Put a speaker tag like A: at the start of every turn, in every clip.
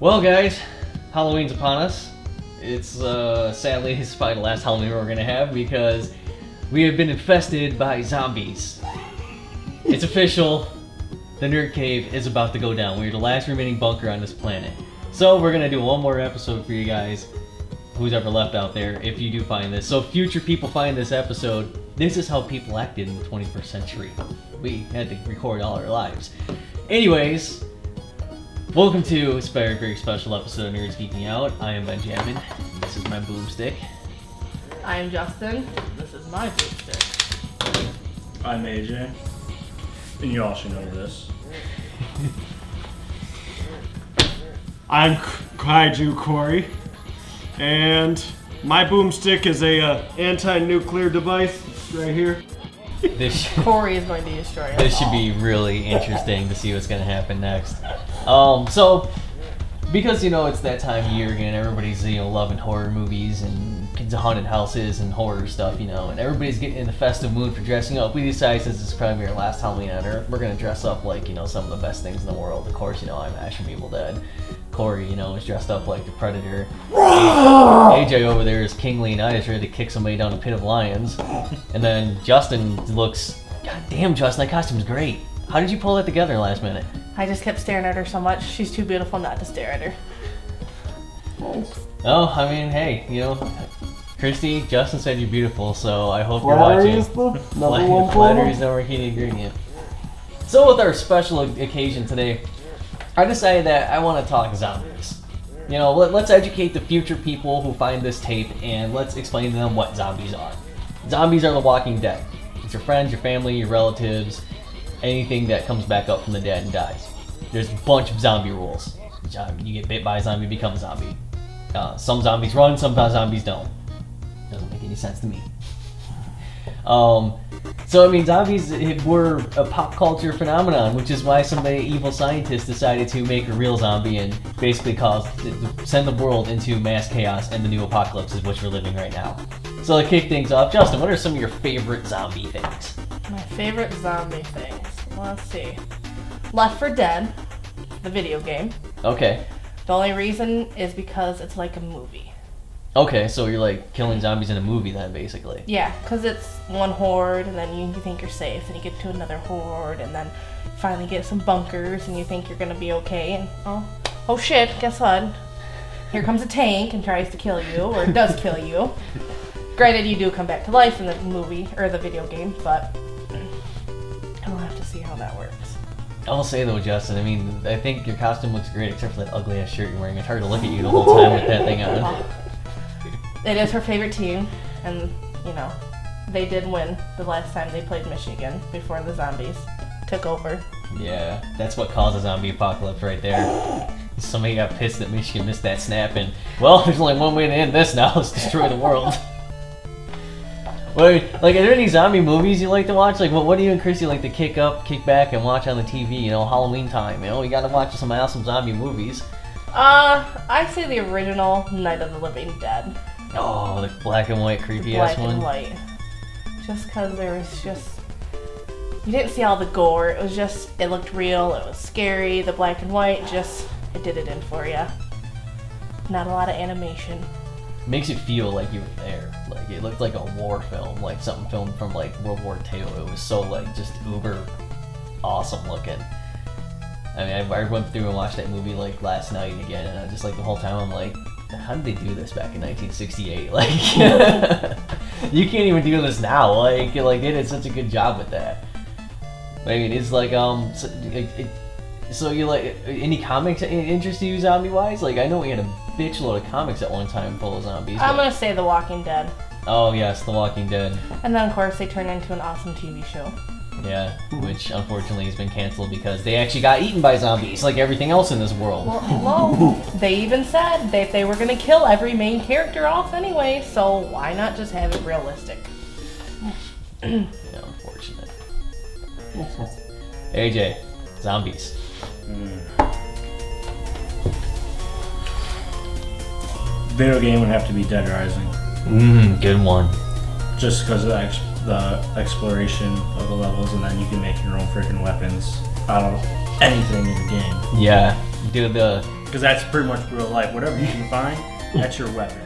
A: Well, guys, Halloween's upon us. It's sadly it's probably the last Halloween we're gonna have because we have been infested by zombies. It's official. The Nerd Cave is about to go down. We're the last remaining bunker on this planet. So we're gonna do one more episode for you guys, who's ever left out there, if you do find this. So if future people find this episode, this is how people acted in the 21st century. We had to record all our lives. Anyways, welcome to this very, very special episode of Nerds Geeking Out. I am Benjamin. This is my boomstick.
B: I am Justin. This is my boomstick.
C: I'm AJ. And you all should know this.
D: I'm Kaiju Corey. And my boomstick is a anti-nuclear device right here.
B: Corey is going to destroy us.
A: This should be really interesting to see what's going to happen next. So, because, it's that time of year again, everybody's, loving horror movies and haunted houses and horror stuff, and everybody's getting in the festive mood for dressing up. We decided since this is probably our last Halloween on Earth, we're going to dress up like, some of the best things in the world. Of course, I'm Ash from Evil Dead. Corey, is dressed up like the Predator. AJ over there is King Leonidas, ready to kick somebody down a pit of lions. And then Justin looks, God damn, Justin, that costume's great. How did you pull that together last minute?
B: I just kept staring at her so much. She's too beautiful not to stare at her.
A: Oh, I mean, hey, Christy, Justin said you're beautiful, so I hope you're watching. Flattery is number key ingredient. So with our special occasion today, I decided that I want to talk zombies. Let's educate the future people who find this tape, and let's explain to them what zombies are. Zombies are the walking dead. It's your friends, your family, your relatives, anything that comes back up from the dead and dies. There's a bunch of zombie rules. You get bit by a zombie, become a zombie. Some zombies run, some zombies don't. Doesn't make any sense to me. Zombies were a pop culture phenomenon, which is why some evil scientists decided to make a real zombie and basically send the world into mass chaos and the new apocalypse is which we're living right now. So to kick things off, Justin, what are some of your favorite zombie things?
B: My favorite zombie things. Let's see. Left 4 Dead, the video game.
A: Okay.
B: The only reason is because it's like a movie.
A: Okay, so you're like killing zombies in a movie then, basically.
B: Yeah, because it's one horde, and then you think you're safe, and you get to another horde, and then finally get some bunkers, and you think you're gonna be okay, and oh shit, guess what? Here comes a tank and tries to kill you, or does kill you. Granted, you do come back to life in the movie, or the video game, but I'll have to see how that works.
A: I will say though, Justin, I think your costume looks great, except for that ugly ass shirt you're wearing. It's hard to look at you the whole time with that thing on.
B: It is her favorite team, and, they did win the last time they played Michigan before the zombies took over.
A: Yeah, that's what caused a zombie apocalypse right there. Somebody got pissed that Michigan missed that snap, and, well, there's only one way to end this now, let's destroy the world. Wait, are there any zombie movies you like to watch? What do you and Chrissy like to kick back and watch on the TV, Halloween time? You gotta watch some awesome zombie movies.
B: I say the original Night of the Living Dead.
A: Oh, the black and white creepy ass one.
B: Black and white. Just because you didn't see all the gore. It looked real. It was scary. The black and white it did it in for you. Not a lot of animation.
A: Makes it feel like you were there. It looked like a war film, like something filmed from World War II. It was so just uber awesome looking. I went through and watched that movie last night again, and I just the whole time I'm like, how did they do this back in 1968? You can't even do this now. They did such a good job with that. It's so you any comics interest you zombie wise? I know we had a bitch load of comics at one time full of zombies.
B: I'm gonna say The Walking Dead.
A: Oh yes, The Walking Dead.
B: And then of course they turned into an awesome TV show.
A: Yeah, which unfortunately has been canceled because they actually got eaten by zombies like everything else in this world.
B: Well, they even said that they were going to kill every main character off anyway, so why not just have it realistic?
A: Yeah, unfortunate. AJ, zombies.
C: Video game would have to be Dead Rising.
A: Good one.
C: Just because of the exploration of the levels, and then you can make your own freaking weapons out of anything in the game.
A: Yeah, dude,
C: Because that's pretty much real life. Whatever you can find, that's your weapon.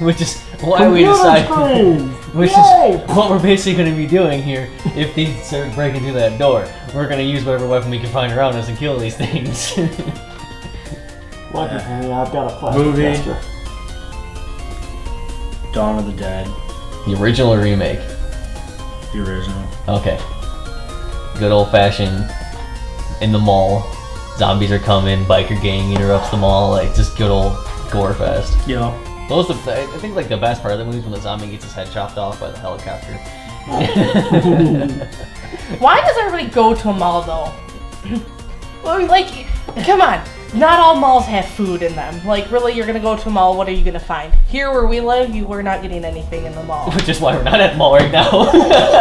A: Which is why we decided. Which
E: Yay!
A: is what we're basically going to be doing here. If they start breaking through that door, we're going to use whatever weapon we can find around us and kill these things.
E: Lucky for me, I've got a plastic
C: Movie.
E: caster.
C: Dawn of the Dead,
A: The original or remake?
C: the original.
A: Okay. Good old fashioned in the mall. Zombies are coming, biker gang interrupts the mall, like just good old gore fest.
C: Yeah.
A: Most of I think like the best part of the movie is when the zombie gets his head chopped off by the helicopter.
B: Why does everybody go to a mall though? Well, like, come on. Not all malls have food in them. Like, really, you're gonna go to a mall, what are you gonna find? Here where we live, we're not getting anything in the mall.
A: Which is why we're not at the mall right now.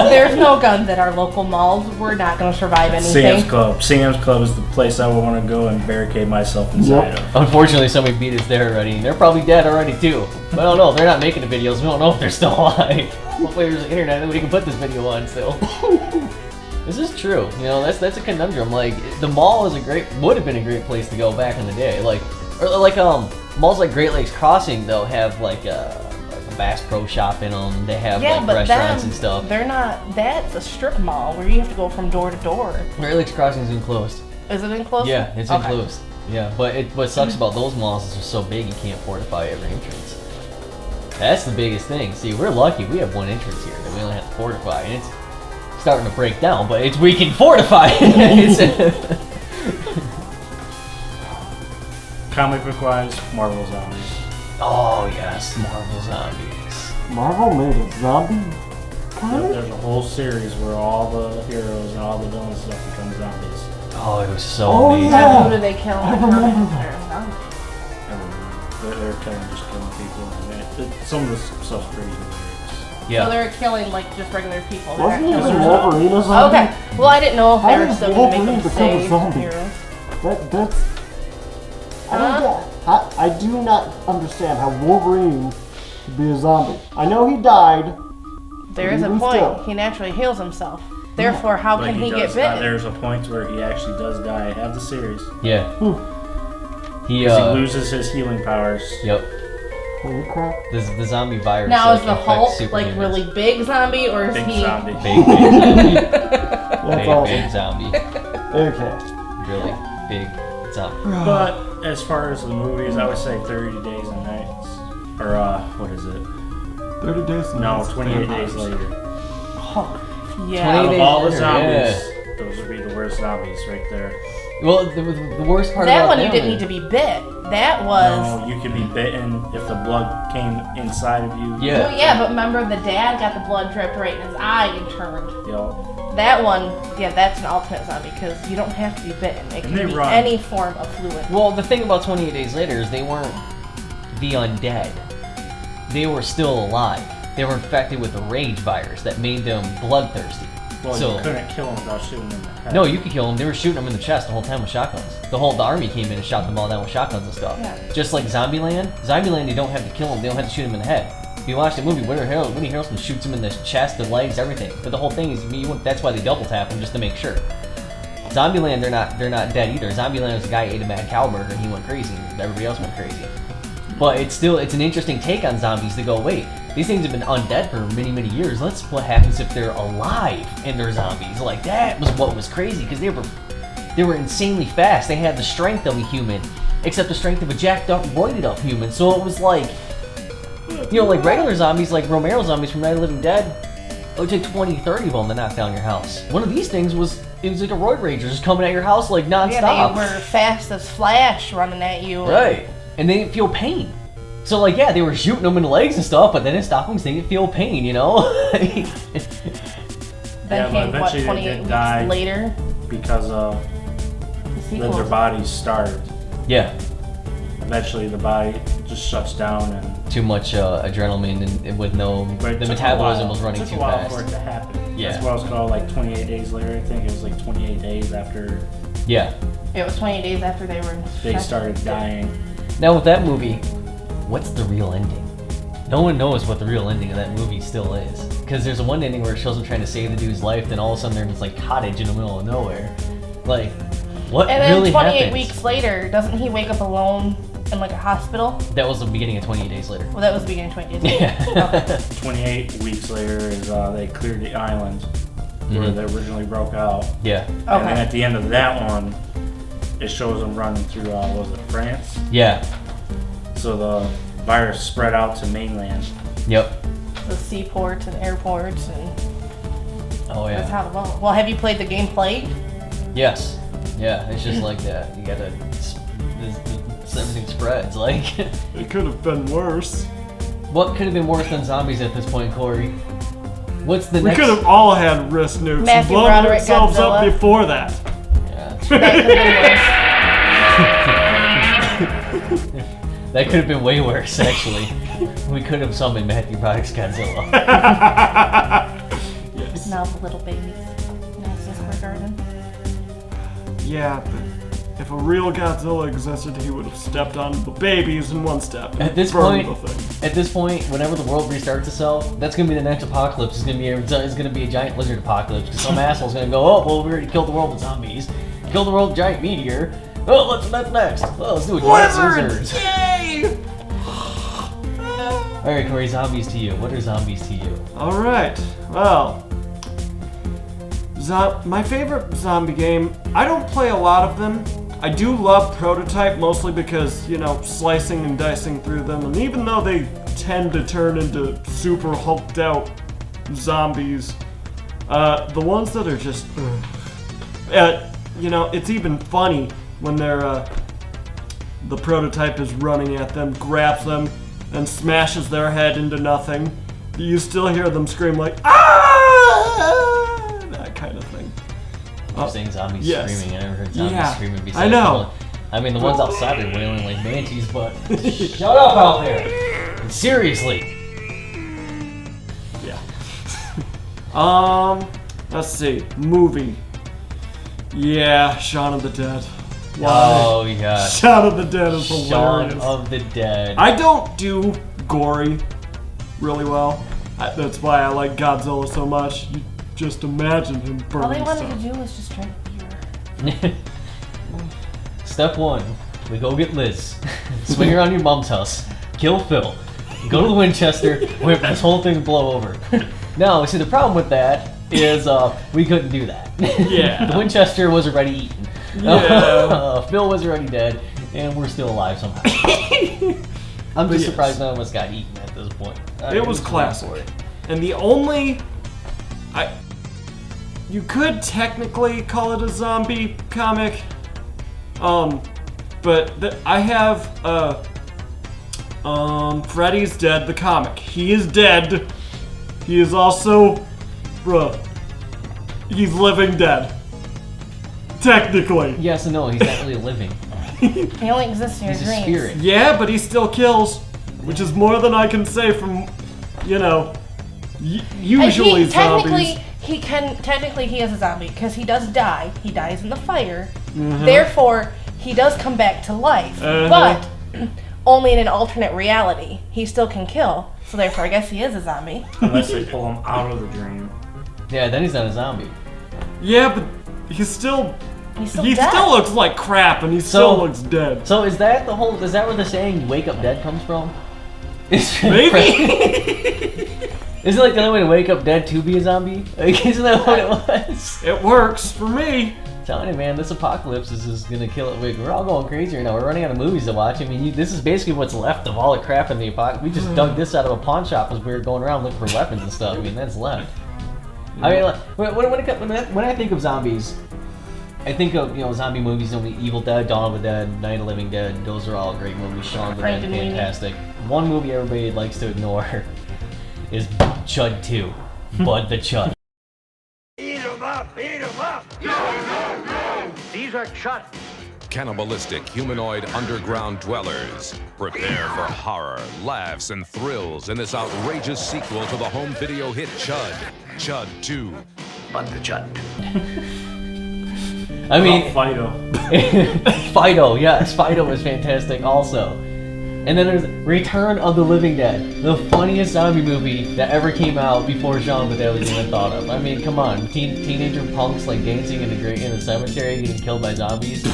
B: There's no guns at our local malls. We're not gonna survive anything.
C: Sam's Club. Sam's Club is the place I would want to go and barricade myself inside of.
A: Unfortunately, somebody beat us there already, and they're probably dead already too. But I don't know. They're not making the videos. We don't know if they're still alive. Hopefully, there's the internet and we can put this video on still. This is true. You know, that's a conundrum. Like, the mall is would have been a great place to go back in the day. Like malls like Great Lakes Crossing though have like a Bass Pro Shop in them. They have like restaurants and stuff.
B: They're not. That's a strip mall where you have to go from door to door.
A: Great Lakes Crossing's enclosed.
B: Is it enclosed?
A: Yeah, it's
B: Okay.
A: enclosed. Yeah, but what sucks about those malls is they're so big you can't fortify every entrance. That's the biggest thing. See, we're lucky. We have one entrance here that we only have to fortify, and it's starting to break down, but we can fortify.
C: Comic book wise, Marvel Zombies.
A: Oh yes, Marvel Zombies.
E: Marvel made a zombie comic?
C: There's a whole series where all the heroes and all the villains and stuff become zombies.
A: Oh, it was so
E: Oh,
A: amazing.
E: yeah.
B: Who do they kill?
E: I remember
B: They're
E: that.
B: zombies.
C: They're just killing people. Some of the stuff's pretty hilarious.
A: Yeah.
B: So they're killing like just regular people. They're
E: Wasn't
B: not
E: even
B: killing
E: Wolverine a zombie?
B: Okay. Well, I didn't know if
E: How
B: they were
E: does
B: still going to
E: Wolverine
B: make them
E: become a
B: save
E: zombie?
B: heroes.
E: That's... I don't get... I do not understand how Wolverine could be a zombie. I know he died.
B: There is a
E: Even
B: point.
E: still.
B: He naturally heals himself. Therefore, how
C: But
B: can he
C: does
B: get bitten?
C: There's a point where he actually does die. I have the series.
A: Yeah. He
C: Because he loses his healing powers.
A: Yep.
E: Holy crap.
A: The zombie virus.
B: Now, is the
A: infects
B: Hulk like
A: superhumans.
B: really big zombie, or is
C: Big
B: he?
C: zombie.
A: Big zombie?
E: That's
A: Big
E: awesome.
A: zombie.
E: Okay.
A: Really big zombie.
C: But as far as the movies, I would say 30 Days and Nights. Or, what is it?
E: 30 days and
C: No,
E: nights.
C: 28 Days Later.
B: Yeah.
A: 28
C: Out of
A: Days
C: all the
A: Later,
C: zombies, those would be the worst zombies right there.
A: Well, the worst part
B: That
A: about
B: one you
A: them
B: didn't
A: is-
B: need to be bit. That was.
C: No, you could be bitten if the blood came inside of you.
A: Yeah.
B: Well, yeah, but remember the dad got the blood dripped right in his eye and turned.
C: You know,
B: That one, yeah, that's an ultimate zombie because you don't have to be bitten. It
C: And
B: can
C: they
B: be
C: run.
B: any form of fluid.
A: Well, the thing about 28 Days Later is they weren't the undead. They were still alive. They were infected with a rage virus that made them bloodthirsty.
C: well,
A: So-
C: you couldn't kill them without shooting them in the head.
A: No, you could kill them. They were shooting them in the chest the whole time with shotguns. The army came in and shot them all down with shotguns and stuff.
B: Yeah.
A: Just like Zombieland. Zombieland, you don't have to kill them. They don't have to shoot them in the head. If you watch the movie, Woody Harrelson shoots him in the chest, the legs, everything. But the whole thing is, that's why they double tap him just to make sure. Zombieland, they're not dead either. Zombieland was a guy who ate a mad cow burger and he went crazy. And everybody else went crazy. But it's an interesting take on zombies to go, wait, these things have been undead for many, many years. What happens if they're alive and they're zombies? Like, that was what was crazy, because they were insanely fast. They had the strength of a human, except the strength of a jacked up, roided up human. So it was like, like regular zombies, like Romero zombies from Night of the Living Dead, it would take 20, 30 of them to knock down your house. One of these things was like a roid rager just coming at your house like nonstop.
B: Yeah, they were fast as Flash running at you.
A: Right. And they didn't feel pain. So, like, yeah, they were shooting them in the legs and stuff, but they didn't stop them because they didn't feel pain, you know?
B: Then
C: Yeah, but
B: came, what,
C: eventually they
B: 28
C: did
B: weeks
C: die.
B: later?
C: Because
B: The sequel.
C: their bodies starved.
A: Yeah.
C: Eventually the body just shuts down and
A: Too much adrenaline and with no...
C: but it
A: The
C: took a
A: metabolism
C: while.
A: was running
C: It took
A: too
C: a while
A: fast.
C: for it to happen.
A: Yeah.
C: That's what it was called, like 28 days later, I think. It was like 28 days after
A: Yeah.
B: It was 28 days after they were
C: they started dying.
A: Now, with that movie, what's the real ending? No one knows what the real ending of that movie still is. Because there's one ending where it shows them trying to save the dude's life, then all of a sudden they're in this, like, cottage in the middle of nowhere. Like, What
B: And then
A: really
B: 28
A: happened?
B: weeks later, doesn't he wake up alone in like a hospital?
A: That was the beginning of 28 days later.
B: Well, that was the beginning of 28 days later.
A: Yeah.
C: 28 weeks later is they cleared the island where
A: Mhm.
C: they originally broke out.
A: Yeah.
C: And then
B: Okay.
C: at the end of that one, it shows them running through, was it France?
A: Yeah.
C: So the virus spread out to mainland.
A: Yep.
B: The seaports and airports and
A: Oh
B: that's
A: yeah.
B: how it went. Well, have you played the game Plague?
A: Yes. Yeah. It's just like that. You gotta. Everything spreads. Like.
D: It could have been worse.
A: What could have been worse than zombies at this point, Corey? What's the
D: We
A: next?
D: could have all had wrist nukes and
B: Matthew
D: blown
B: Broderick,
D: ourselves up
B: Godzilla.
D: before that.
A: Yeah.
B: That could have been worse.
A: That could have been way worse, actually. We could have summoned Matthew Broderick's Godzilla.
D: Yes.
B: Now the little babies. Madison Square Garden.
D: Yeah, but if a real Godzilla existed, he would have stepped on the babies in one step. and
A: At this
D: burned
A: point,
D: the thing.
A: At this point, whenever the world restarts itself, that's gonna be the next apocalypse. It's gonna be a giant lizard apocalypse. Because some asshole's gonna go, oh well, we already killed the world with zombies. Killed the world with giant meteor. Oh, what's next? Well, let's do it. Giant lizards.
D: Yay!
A: All right, Corey, zombies to you. What are zombies to you?
D: All right. Well, my favorite zombie game. I don't play a lot of them. I do love Prototype mostly because, you know, slicing and dicing through them, and even though they tend to turn into super hulked out zombies, the ones that are just, you know, it's even funny when they're, the Prototype is running at them, grabs them, and smashes their head into nothing. You still hear them scream like, ah! That kind of thing.
A: You're saying zombies
D: yes.
A: screaming. I never heard zombies
D: Yeah,
A: screaming besides
D: I know.
A: I mean, the ones outside are wailing like manatees, but shut up out there. Seriously.
D: Yeah. Let's see. Movie. Yeah, Shaun of the Dead.
A: Oh yeah.
D: Shaun of the Dead is
A: Shaun
D: hilarious.
A: of the Dead.
D: I don't do gory really well. That's why I like Godzilla so much. You just imagine him burning
B: All they wanted
D: stuff.
B: to do was just drink beer.
A: Step 1. We go get Liz. Swing around your mom's house. Kill Phil. Go to the Winchester. Wait for this whole thing to blow over. Now, see, the problem with that is we couldn't do that.
D: Yeah.
A: The Winchester was already eaten.
D: Yeah.
A: Phil was already dead, and we're still alive somehow. I'm just
D: yes.
A: surprised none of us got eaten at this point.
D: It was classic. And the only... You could technically call it a zombie comic. But I have, Freddy's Dead, the comic. He is dead. He is also... he's living dead. Technically.
A: Yes and no, he's not really living.
B: He only exists in your
A: He's a
B: dreams.
A: spirit.
D: Yeah, but he still kills. Which is more than I can say from, you know, usually zombies.
B: Technically he is a zombie because he does die. He dies in the fire. Therefore, he does come back to life, but only in an alternate reality. He still can kill. So therefore, I guess he is a zombie.
C: Unless they pull him out of the dream.
A: Yeah, then he's not a zombie.
D: Yeah, but he's still...
B: He's still
D: He
B: dead.
D: still looks like crap, and he still looks dead.
A: So is that where the saying "wake up dead" comes from?
D: Maybe.
A: Isn't it like the only way to wake up dead to be a zombie? Like, isn't that what it was?
D: It works for me.
A: I'm telling you, man, this apocalypse is just gonna kill it. We're all going crazy right now. We're running out of movies to watch. I mean, this is basically what's left of all the crap in the apocalypse. We just dug this out of a pawn shop as we were going around looking for weapons and stuff. I mean, that's left. I mean, like, when I think of zombies, I think of, you know, zombie movies, Evil Dead, Dawn of the Dead, Night of the Living Dead. Those are all great movies. Shaun of the Dead,
B: Frankenweenie.
A: fantastic. One movie everybody likes to ignore is Chud 2. Bud the Chud.
F: Eat 'em up! Eat 'em up! No! These are chut.
G: Cannibalistic humanoid underground dwellers. Prepare for horror, laughs, and thrills in this outrageous sequel to the home video hit Chud. Chud 2.
F: But the chut.
A: I mean,
C: Fido.
A: Fido, yes, Fido was fantastic also. And then there's Return of the Living Dead, the funniest zombie movie that ever came out before Shaun of the Dead was even thought of. I mean, come on, teenager punks like dancing in the cemetery, getting killed by zombies,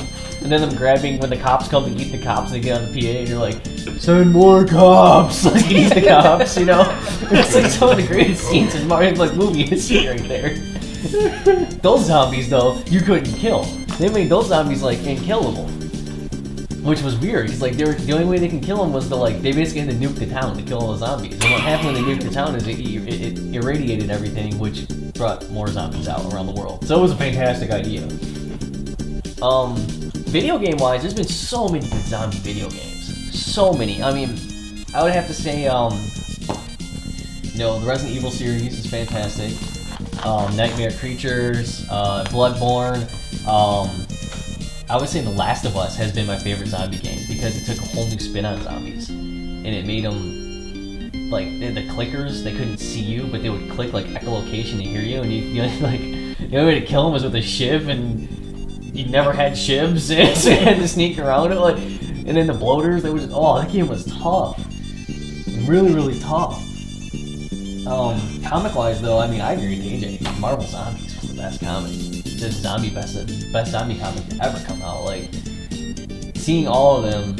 A: and then them grabbing when the cops come to eat the cops. They get on the PA and you're like, "Send more cops!" Like eat the cops, you know? It's like some of the greatest scenes in like movie history right there. Those zombies though, you couldn't kill. They made those zombies like unkillable. Which was weird, because like the only way they can kill them was they basically had to nuke the town to kill all the zombies. And what happened when they nuked the town is it irradiated everything, which brought more zombies out around the world. So it was a fantastic idea. Video game wise, there's been so many good zombie video games. So many. I mean, I would have to say, the Resident Evil series is fantastic. Nightmare Creatures, Bloodborne. I would say The Last of Us has been my favorite zombie game because it took a whole new spin on zombies, and it made them the clickers. They couldn't see you, but they would click like echolocation to hear you, and you like the only way to kill them was with a shiv, and you never had shivs, so you had to sneak around it. And then the bloaters, they was that game was tough, really tough. Comic wise though, I mean I agree with AJ. Marvel Zombies was the best comic. The best zombie comic to ever come out. Like seeing all of them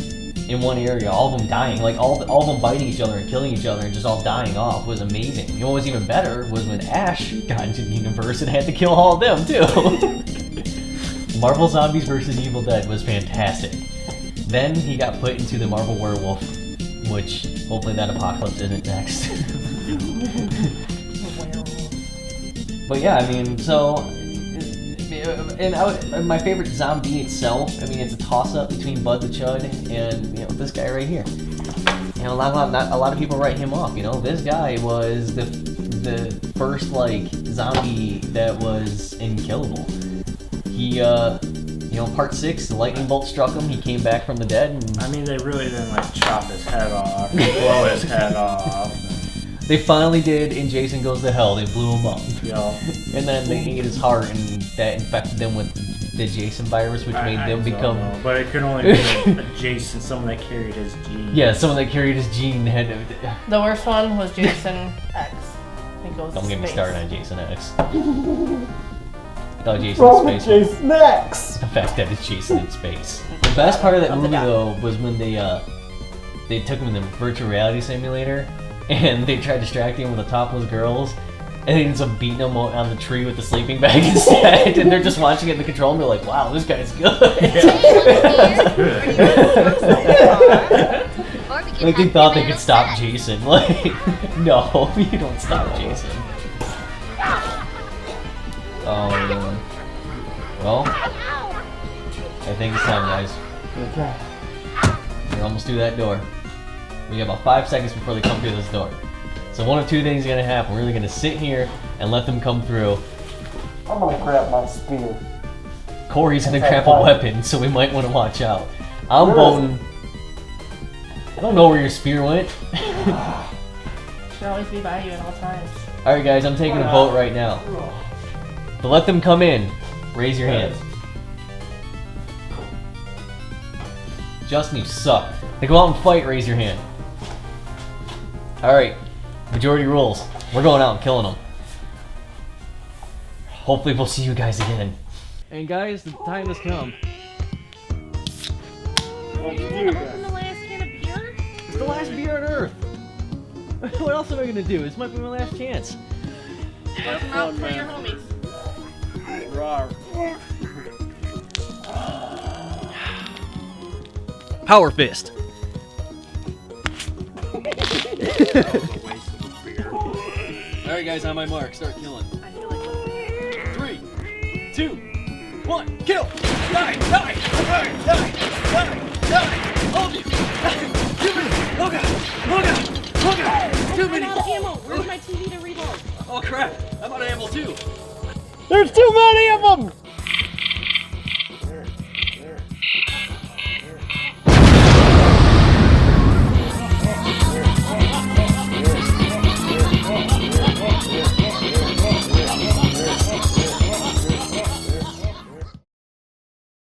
A: in one area, all of them dying, like all of them biting each other and killing each other and just all dying off was amazing. You know what was even better was when Ash got into the universe and had to kill all of them too. Marvel Zombies vs. Evil Dead was fantastic. Then he got put into the Marvel Werewolf, which hopefully that apocalypse isn't next. But yeah, I mean, so, and my favorite zombie itself, I mean, it's a toss-up between Bud the Chud and, this guy right here. A lot of people write him off, this guy was the first, zombie that was unkillable. He, part 6, the lightning bolt struck him, he came back from the dead, and... I
C: mean, they really didn't, chop his head off, blow his head off.
A: They finally did in Jason Goes to Hell. They blew him up.
C: Yeah.
A: And then they ate his heart, and that infected them with the Jason virus, which made them become...
C: know, but it could only be a Jason, someone that carried his gene.
A: Yeah, someone that carried his gene had...
B: The worst one was Jason X.
A: Don't get me started on Jason X. Oh, Jason
E: Wrong
A: in
E: with
A: space.
E: Jason X.
A: The fact that it's Jason in space. The best part of that movie, though, was when they took him in the virtual reality simulator, and they tried distracting him with the topless girls, and they ends up beating him on the tree with the sleeping bag instead, and they're just watching it in the control and they're like, wow, this guy's good. Like they thought they could stop Jason. Like, no, you don't stop Jason. Well, I think it's time, guys.
E: Okay.
A: We're almost through that door. We have about 5 seconds before they come through this door. So one of two things is gonna happen. We're either gonna sit here and let them come through.
E: I'm gonna grab my spear.
A: Corey's gonna grab a weapon, so we might want to watch out. I'm voting. I don't know where your spear went.
B: Should always be by you at all times.
A: Alright guys, I'm taking a vote right now. To let them come in, raise your hand. Justin, you suck. To go out and fight, raise your hand. Alright, majority rules. We're going out and killing them. Hopefully we'll see you guys again. And guys, the time has come.
B: Open the last can of beer?
A: It's the last beer on Earth. What else am I gonna do? This might be my last chance.
B: Open out for your homies.
A: Power fist. Alright guys, on my mark, start killing. 3, 2, 1, kill! Die! Die! Die! Die! Die! Die! All of you! Too many! Oh god! Oh god! Oh god! Too many!
B: I'm out of ammo. Where's my TV to reload?
A: Oh crap! I'm out of ammo too!
E: There's too many of them!